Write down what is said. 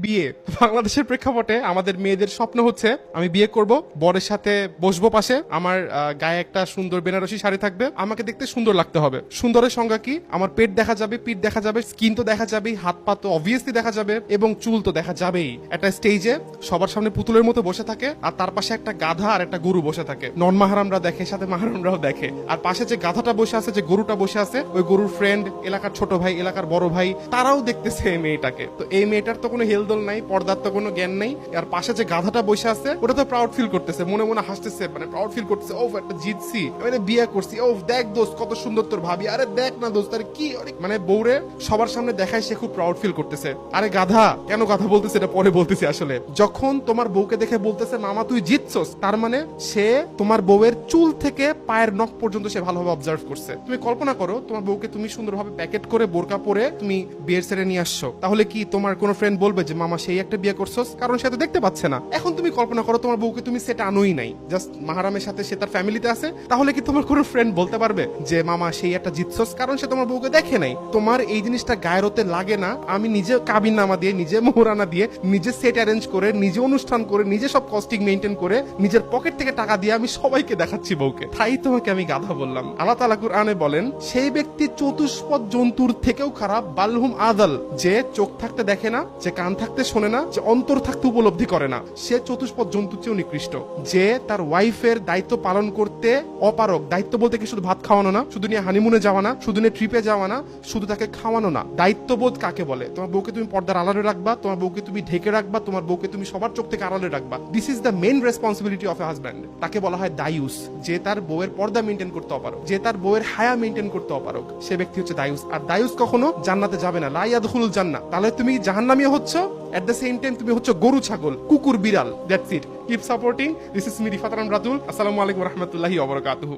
বিয়ে। বাংলাদেশের প্রেক্ষাপটে আমাদের মেয়েদের স্বপ্ন হচ্ছে আমি বিয়ে করব, বরের সাথে বসবো পাশে, আমার গায়ে একটা সুন্দর বেনারসি শাড়ি থাকবে, আমাকে দেখতে সুন্দর লাগতে হবে। সুন্দরের সংজ্ঞা কি? আমার পেট দেখা যাবে, পিঠ দেখা যাবে, স্কিন তো দেখা যাবেই, হাত পা তো অবভিয়াসলি দেখা যাবে, এবং চুল তো দেখা যাবেই। একটা স্টেজে সবার সামনে পুতুলের মতো বসে থাকে, আর তার পাশে একটা গাধা আর একটা গরু বসে থাকে। নন মাহারামরা দেখে, সাথে মাহারামরাও দেখে। আর পাশে যে গাধাটা বসে আছে, যে গরুটা বসে আছে, ওই গরুর ফ্রেন্ড, এলাকার ছোট ভাই, এলাকার বড় ভাই, তারাও দেখতেছে এই মেয়েটাকে। তো এই মেয়েটার তো কোনো হেলদোল নাই, পর্দার তো কোনো জ্ঞান নাই। আর পাশে যে গাধাটা বসে আছে, ওটা তো প্রাউড ফিল করতেছে, মনে মনে হাসতেছে, মানে প্রাউড ফিল করতেছে, ও একটা জিতছি, মানে বিয়ে করছি, ও দেখ দোস্ত কত সুন্দর তোর ভাবি, আরে দেখ না দোস্ত, আরে কি, মানে বউরে সবার সামনে দেখায় সে খুব প্রাউড ফিল করতেছে। আরে গাধা, কেন গাধা বলতেছে এটা পরে বলতেছি। আসলে যখন তোমার বউকে দেখে বলতেছে মামা তুই জিতছস, তার মানে সে তোমার বউয়ের চুল থেকে পায়ের নখ পর্যন্ত সে ভালোভাবে অবজার্ভ করছে। তুমি কল্পনা করো, তোমার বউকে তুমি সুন্দরভাবে প্যাকেট করে বোরকা পরে তুমি বিয়ের সেরে নিয়ে আসছো, তাহলে কি তোমার কোনো ফ্রেন্ড বলবে যে মামা সেই একটা বিয়ে করছস? কারণ সে তো দেখতে পাচ্ছে না। এখন তুমি কল্পনা করো তোমার বউকে তুমি সেটা আনোই নাই, জাস্ট মাহারামের সাথে সে তার ফ্যামিলিতে আছে, তাহলে কি তোমার কোনো ফ্রেন্ড বলতে পারবে যে মামা সেই একটা জিতছস? কারণ সে তোমার বউকে দেখে নাই। তোমার এই জিনিসটা গায়ের হতে লাগে না, আমি নিজে কাবিন নামা দিয়ে, নিজে মোহরানা দিয়ে, নিজে সেট অ্যারেঞ্জ করে, নিজে অনুষ্ঠান করে, নিজে সব কস্টিং মেনটেন করে, নিজের পকেট থেকে টাকা দিয়ে আমি সবাইকে দেখাচ্ছি বউকে, তাই তোমাকে আমি গাধা বললাম। আল্লাহ তাআলা কুরআনে বলেন সেই ব্যক্তি চতুষ্পদ জন্তুর থেকেও খারাপ, বালহুম আদাল, যে চোখ থাকতে দেখে না, যে কান থাকতে শোনে না, যে অন্তর থাকতে উপলব্ধি করে না, সে চতুষ্পদ জন্তুর চেয়েও নিকৃষ্ট। যে তার ওয়াইফের দায়িত্ব পালন করতে অপারক, দায়িত্ব বলতে কি শুধু ভাত খাওয়ানো না, শুধু নিয়ে হানিমুনে যাওয়া না, শুধু নিয়ে ট্রিপে যাওয়া না, শুধু তাকে খাওয়ানো না। দায়িত্ববোধ কাকে বলে? তোমার বউকে তুমি পর্দার আড়ালে রাখবা, তোমার বউকে তুমি ঢেকে রাখবা, তোমার বউকে তুমি সবার চোখ থেকে আড়ালে রাখবা। This is the main responsibility of A husband. তাকে বলা হয় দায়ুস, যে তার বউয়ের পর্দা মেনটেন করতে অপারক, যে তার বউয়ের হায়া মেনটেন করতে অপারক, সে ব্যক্তি হচ্ছে দায়ুস। আর দায়ুস কখনো জান্নাতে যাবে না, লা ইয়াদখুলুল জান্নাহ। তাহলে তুমি জাহান্নামীও হচ্ছ, এট দ্য সেম টাইম তুমি হচ্ছে গরু, ছাগল, কুকুর, বিড়াল। That's it. Keep supporting. This is me Rifat Ratul. আসসালামু আলাইকুম ওয়া রাহমাতুল্লাহি ওয়া বারাকাতুহু।